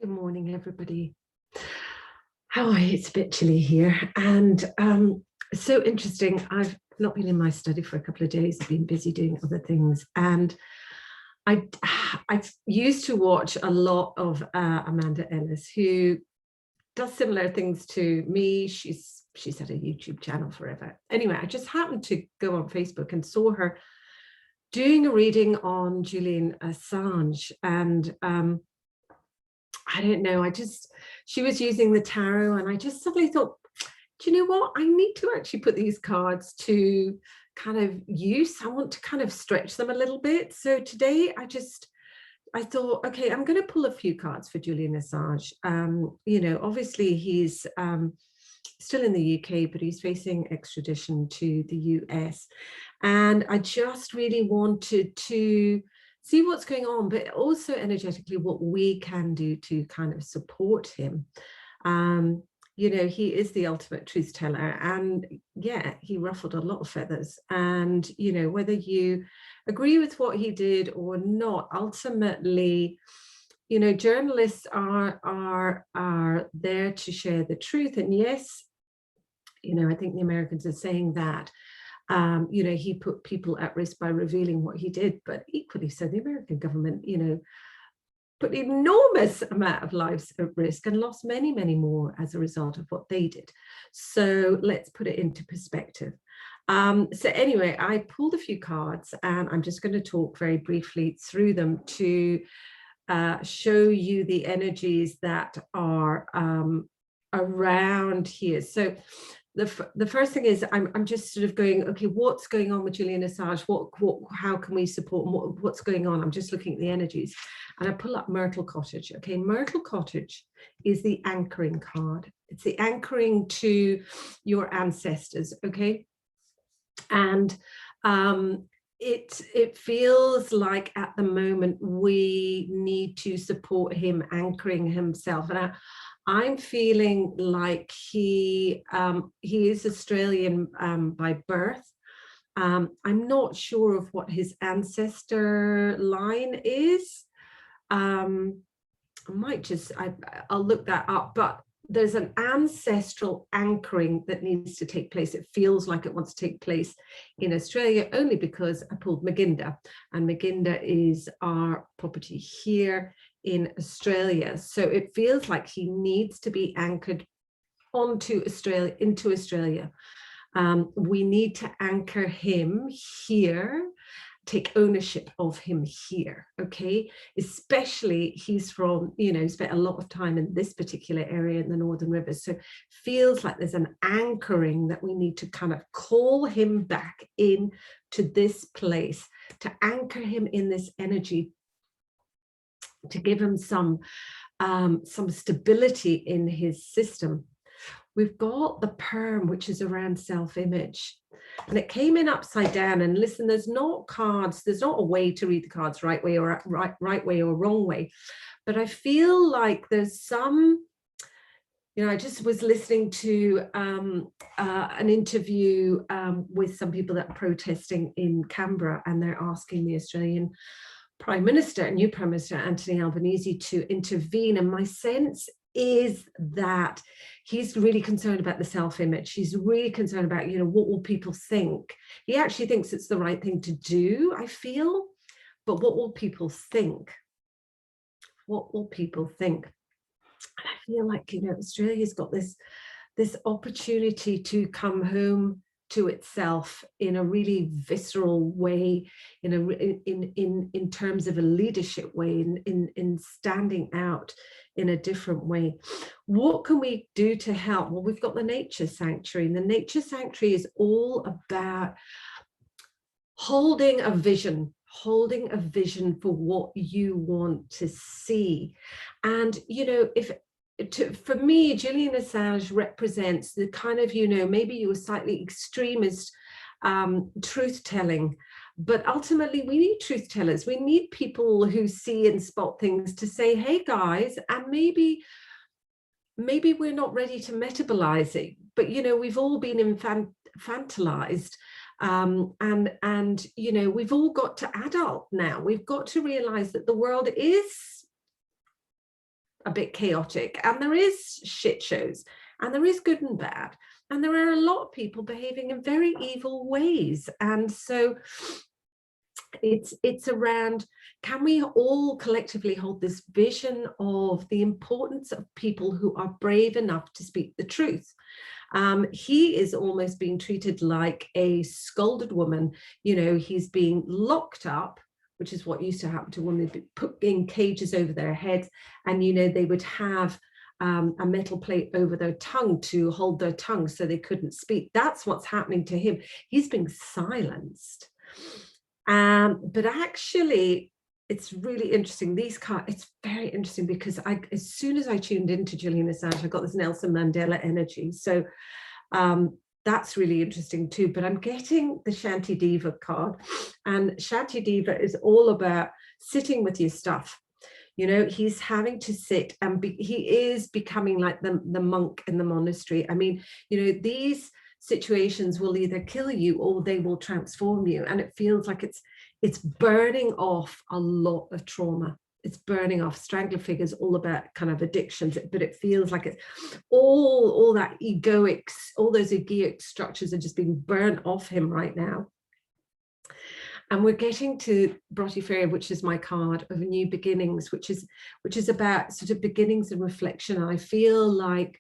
Good morning, everybody. Oh, it's a bit chilly here, and so interesting. I've not been in my study for a couple of days. I've been busy doing other things, and I I used to watch a lot of Amanda Ellis, who does similar things to me. She's had a YouTube channel forever. Anyway, I just happened to go on Facebook and saw her doing a reading on Julian Assange, and I don't know, she was using the tarot, and I just suddenly thought, do you know what? I need to actually put these cards to kind of use. I want to kind of stretch them a little bit. So today I thought, okay, I'm going to pull a few cards for Julian Assange. Obviously he's still in the UK, but he's facing extradition to the US. And I just really wanted to see what's going on, but also energetically what we can do to kind of support him. He is the ultimate truth teller, and yeah, he ruffled a lot of feathers. And whether you agree with what he did or not, ultimately, journalists are there to share the truth. And yes, I think the Americans are saying that he put people at risk by revealing what he did, but equally so the American government, put enormous amount of lives at risk and lost many, many more as a result of what they did. So let's put it into perspective. So anyway, I pulled a few cards, and I'm just going to talk very briefly through them to show you the energies that are around here. So the first thing is I'm just sort of going, okay, what's going on with Julian Assange? How can we support? What's going on? I'm just looking at the energies, and I pull up Myrtle Cottage. Okay, Myrtle Cottage is the anchoring card. It's the anchoring to your ancestors. Okay, and it feels like at the moment we need to support him anchoring himself, and I'm feeling like he is Australian by birth. I'm not sure of what his ancestor line is. I'll look that up, but there's an ancestral anchoring that needs to take place. It feels like it wants to take place in Australia, only because I pulled Maginda, and Maginda is our property here in Australia. So it feels like he needs to be anchored into Australia. We need to anchor him here, take ownership of him here. Okay, especially he's from, spent a lot of time in this particular area in the Northern Rivers, so feels like there's an anchoring that we need to kind of call him back in to this place, to anchor him in this energy, to give him some stability in his system. We've got the perm, which is around self-image, and it came in upside down. And listen, there's not a way to read the cards right way or wrong way, but I feel like there's some, I just was listening to an interview with some people that are protesting in Canberra, and they're asking the Australian new Prime Minister Anthony Albanese to intervene. And my sense is that he's really concerned about the self-image. He's really concerned about, what will people think? He actually thinks it's the right thing to do, I feel, but what will people think? What will people think? And I feel like, Australia's got this opportunity to come home to itself in a really visceral way, in terms of a leadership way, in standing out in a different way. What can we do to help? Well, we've got the nature sanctuary, and the nature sanctuary is all about holding a vision for what you want to see. And for me, Julian Assange represents the kind of, maybe you were slightly extremist truth telling, but ultimately we need truth tellers. We need people who see and spot things to say, hey guys, and maybe we're not ready to metabolize it, but we've all been infantilized. And we've all got to adult now. We've got to realize that the world is a bit chaotic, and there is shit shows, and there is good and bad, and there are a lot of people behaving in very evil ways. And so it's around, can we all collectively hold this vision of the importance of people who are brave enough to speak the truth? He is almost being treated like a scolded woman. You know, he's being locked up, which is what used to happen to women, put in cages over their heads, and you know, they would have a metal plate over their tongue to hold their tongue so they couldn't speak. That's what's happening to him. He's being silenced. But actually, it's really interesting. These cards, it's very interesting, because as soon as I tuned into Julian Assange, I got this Nelson Mandela energy. So that's really interesting too. But I'm getting the Shanti Diva card, and Shanti Diva is all about sitting with your stuff. You know, he's having to sit, and he is becoming like the monk in the monastery. I mean, you know, these situations will either kill you or they will transform you. And it feels like it's burning off a lot of trauma. It's burning off. Strangler Figure's all about kind of addictions, but it feels like it's all that egoics, all those egoic structures are just being burnt off him right now. And we're getting to Brotiferia, which is my card of new beginnings, which is about sort of beginnings and reflection. And I feel like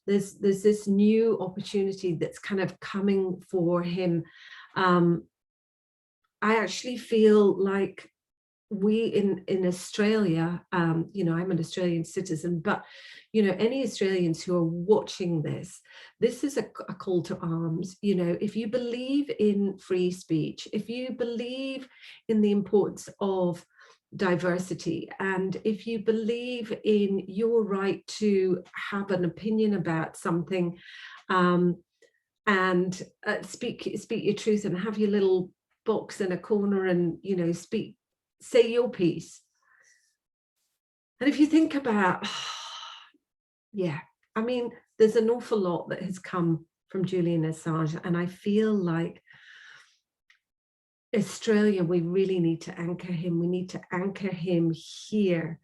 there's this new opportunity that's kind of coming for him. I actually feel like we in Australia, you know, I'm an Australian citizen, but you know, any Australians who are watching this is a call to arms. You know, if you believe in free speech, if you believe in the importance of diversity, and if you believe in your right to have an opinion about something, and speak your truth, and have your little box in a corner, and you know, say your piece. And if you think about, yeah, I mean, there's an awful lot that has come from Julian Assange, and I feel like Australia, we really need to anchor him. We need to anchor him here,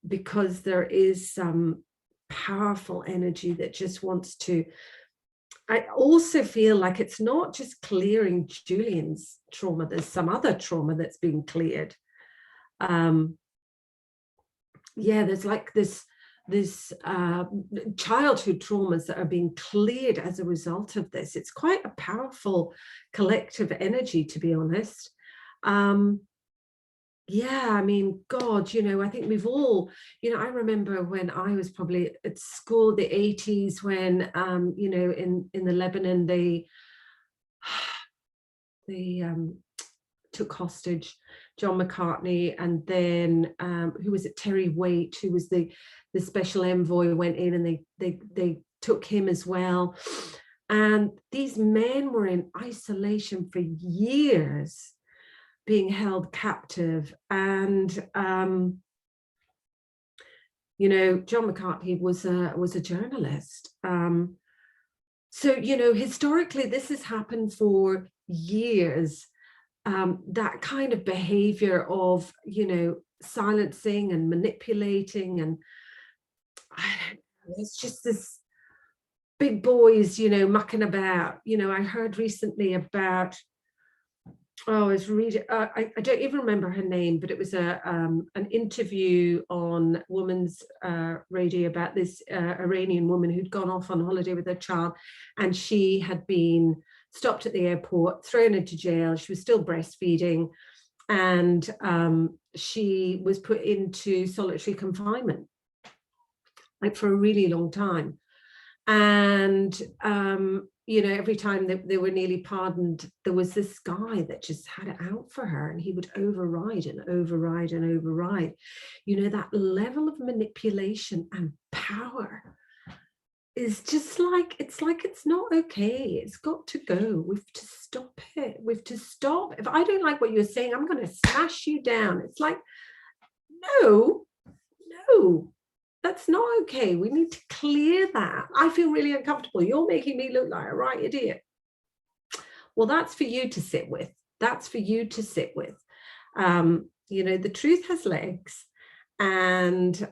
because there is some powerful energy that just wants to. I also feel like it's not just clearing Julian's trauma. There's some other trauma that's being cleared. Yeah, there's like this childhood traumas that are being cleared as a result of this. It's quite a powerful collective energy, to be honest. Yeah, I mean, God, you know, I think we've all, you know, I remember when I was probably at school, the 80s, when, you know, in the Lebanon, they took hostage John McCartney, and then who was it, Terry Waite, who was the special envoy, went in, and they took him as well. And these men were in isolation for years, being held captive. And you know, John McCartney was a journalist. So, you know, historically this has happened for years. That kind of behavior of, you know, silencing and manipulating, and I don't know, it's just this big boys, you know, mucking about. You know, I heard recently about, oh, I was reading, I don't even remember her name, but it was an interview on Woman's Radio about this Iranian woman who'd gone off on holiday with her child, and she had been stopped at the airport, thrown into jail. She was still breastfeeding, and she was put into solitary confinement, like for a really long time. And you know, every time they were nearly pardoned, there was this guy that just had it out for her, and he would override and override and override. You know, that level of manipulation and power is just like, it's not okay. It's got to go. We've to stop it. We've to stop. If I don't like what you're saying, I'm going to smash you down. It's like, no, that's not okay. We need to clear that. I feel really uncomfortable. You're making me look like a right idiot. Well, that's for you to sit with. That's for you to sit with. You know, the truth has legs, and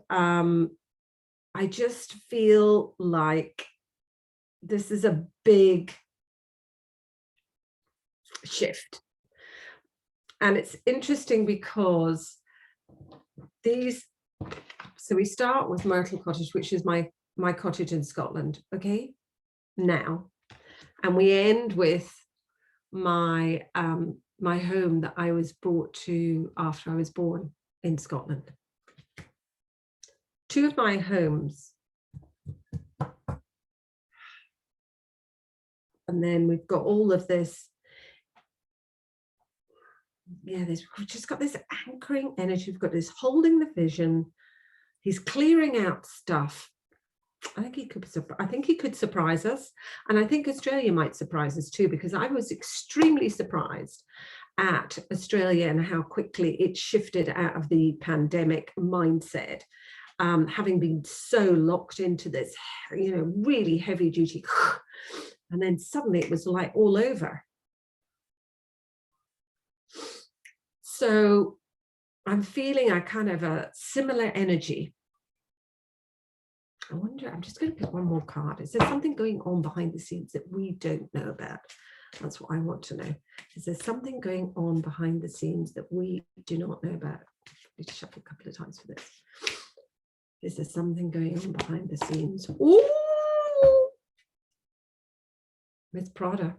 I just feel like this is a big shift. And it's interesting because so we start with Myrtle Cottage, which is my cottage in Scotland, okay, now. And we end with my my home that I was brought to after I was born in Scotland. Two of my homes. And then we've got all of this. Yeah, we've just got this anchoring energy. We've got this holding the vision. He's clearing out stuff. I think he could surprise us. And I think Australia might surprise us too, because I was extremely surprised at Australia and how quickly it shifted out of the pandemic mindset, having been so locked into this, really heavy duty. And then suddenly it was like all over. So I'm feeling a kind of a similar energy. I wonder, I'm just going to pick one more card. Is there something going on behind the scenes that we don't know about? That's what I want to know. Is there something going on behind the scenes that we do not know about? I need to shuffle a couple of times for this. Is there something going on behind the scenes? Ooh! Miss Prada.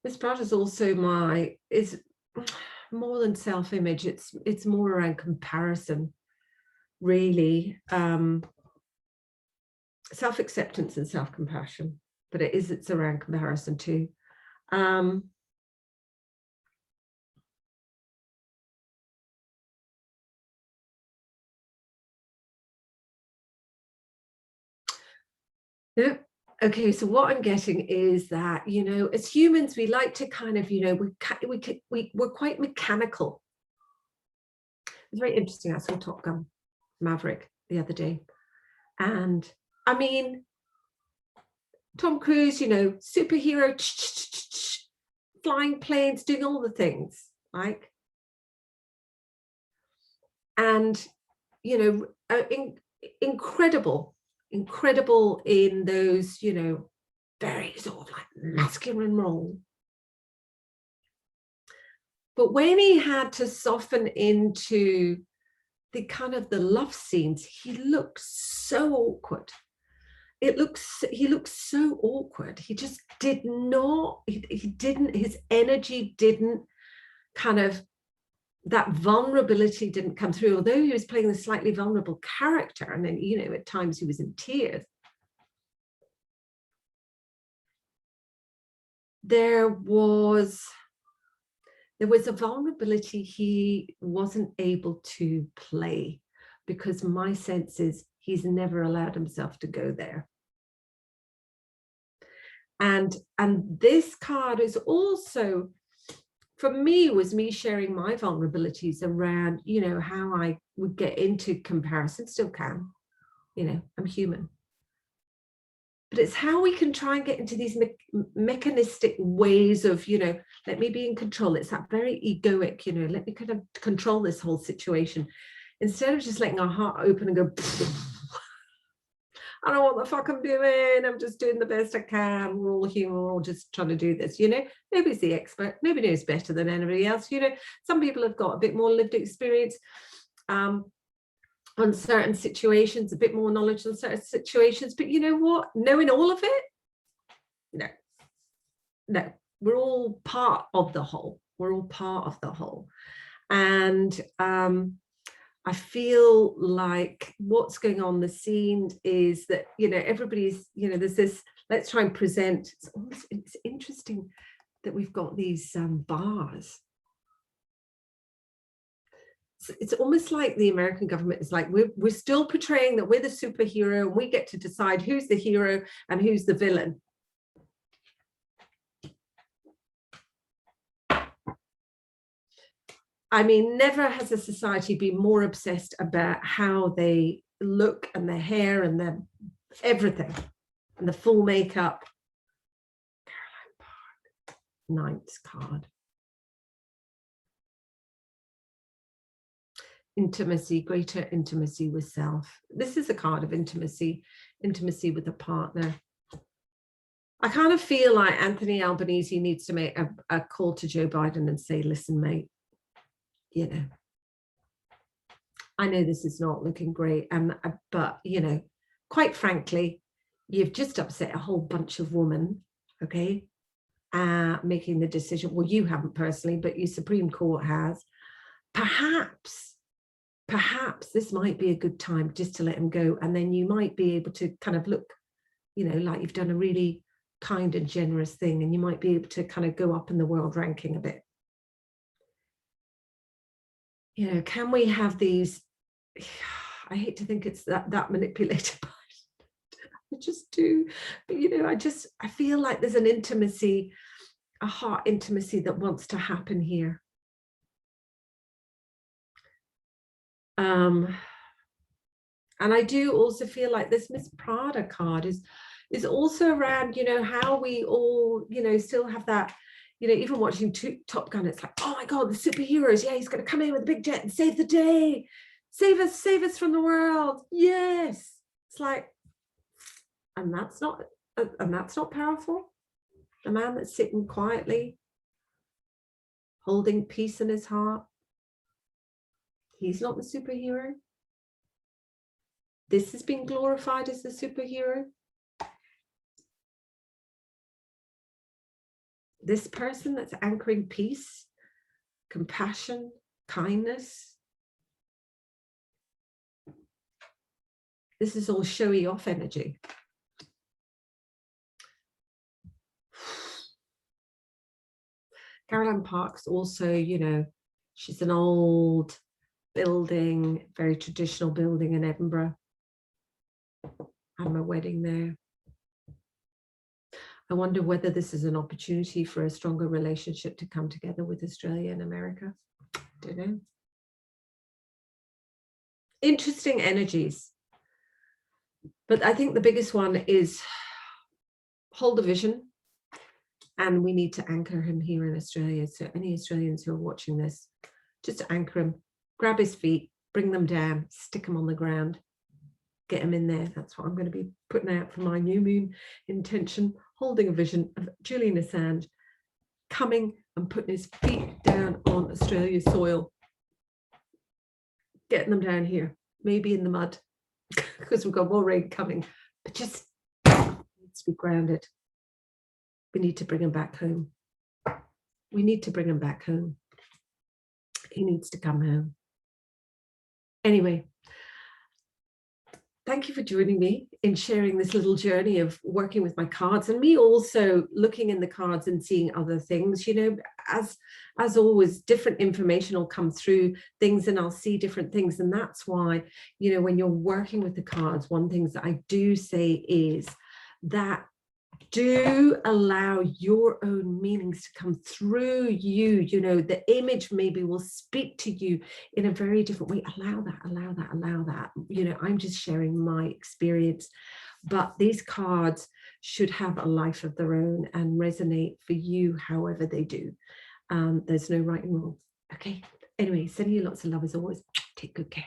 Miss Prada is also is more than self-image. It's more around comparison, really. Self-acceptance and self-compassion, but it's around comparison too. Yeah. Okay, so what I'm getting is that, as humans, we like to kind of, we're quite mechanical. It's very interesting. I saw Top Gun Maverick the other day. And I mean, Tom Cruise, superhero, flying planes, doing all the things, like, and, incredible in those, very sort of like masculine role. But when he had to soften into the kind of the love scenes, he looked so awkward. He looked so awkward. He just did not, his energy didn't kind of, that vulnerability didn't come through, although he was playing a slightly vulnerable character. And then, at times he was in tears. There was a vulnerability he wasn't able to play, because my sense is he's never allowed himself to go there. And this card is also, for me, was me sharing my vulnerabilities around, how I would get into comparison, still can, I'm human. But it's how we can try and get into these mechanistic ways of, let me be in control. It's that very egoic, let me kind of control this whole situation, instead of just letting our heart open and go, I don't know what the fuck I'm doing. I'm just doing the best I can. We're all human. We're all just trying to do this. Nobody's the expert. Nobody knows better than anybody else. Some people have got a bit more lived experience on certain situations, a bit more knowledge on certain situations. But you know what? Knowing all of it? No. We're all part of the whole. We're all part of the whole. And I feel like what's going on the scene is that, everybody's, there's this, let's try and present. It's interesting that we've got these bars. It's almost like the American government is like, we're still portraying that we're the superhero and we get to decide who's the hero and who's the villain. I mean, never has a society been more obsessed about how they look and their hair and their everything and the full makeup. Caroline Park. ninth card. Intimacy, greater intimacy with self. This is a card of intimacy, intimacy with a partner. I kind of feel like Anthony Albanese needs to make a call to Joe Biden and say, listen, mate, you know, I know this is not looking great, but, you know, quite frankly, you've just upset a whole bunch of women, okay, making the decision. Well, you haven't personally, but your Supreme Court has. Perhaps this might be a good time just to let him go. And then you might be able to kind of look, you know, like you've done a really kind and generous thing, and you might be able to kind of go up in the world ranking a bit. You know, can we have these, I hate to think it's that manipulated, but I just do. But, you know, I feel like there's an intimacy, a heart intimacy that wants to happen here. And I do also feel like this Miss Prada card is also around, you know, how we all, you know, still have that, you know, even watching Top Gun, it's like, oh my God, the superheroes, yeah, he's going to come in with a big jet and save the day, save us from the world. Yes. It's like, and that's not powerful. A man that's sitting quietly, holding peace in his heart. He's not the superhero. This has been glorified as the superhero. This person that's anchoring peace, compassion, kindness. This is all showy off energy. Caroline Parks also, you know, she's an old building, very traditional building in Edinburgh. Had my wedding there. I wonder whether this is an opportunity for a stronger relationship to come together with Australia and America. Don't know. Interesting energies. But I think the biggest one is hold a vision. And we need to anchor him here in Australia. So any Australians who are watching this, just anchor him, grab his feet, bring them down, stick them on the ground, get him in there. That's what I'm going to be putting out for my new moon intention, holding a vision of Julian Assange coming and putting his feet down on Australia's soil, getting them down here, maybe in the mud, because we've got more rain coming, but just needs to be grounded. We need to bring him back home. We need to bring him back home. He needs to come home. Anyway, thank you for joining me in sharing this little journey of working with my cards, and me also looking in the cards and seeing other things. You know, as always, different information will come through things and I'll see different things. And that's why, you know, when you're working with the cards, one thing that I do say is that do allow your own meanings to come through you. You know, the image maybe will speak to you in a very different way. Allow that. You know, I'm just sharing my experience, but these cards should have a life of their own and resonate for you however they do. There's no right and wrong. Okay. Anyway, sending you lots of love as always. Take good care.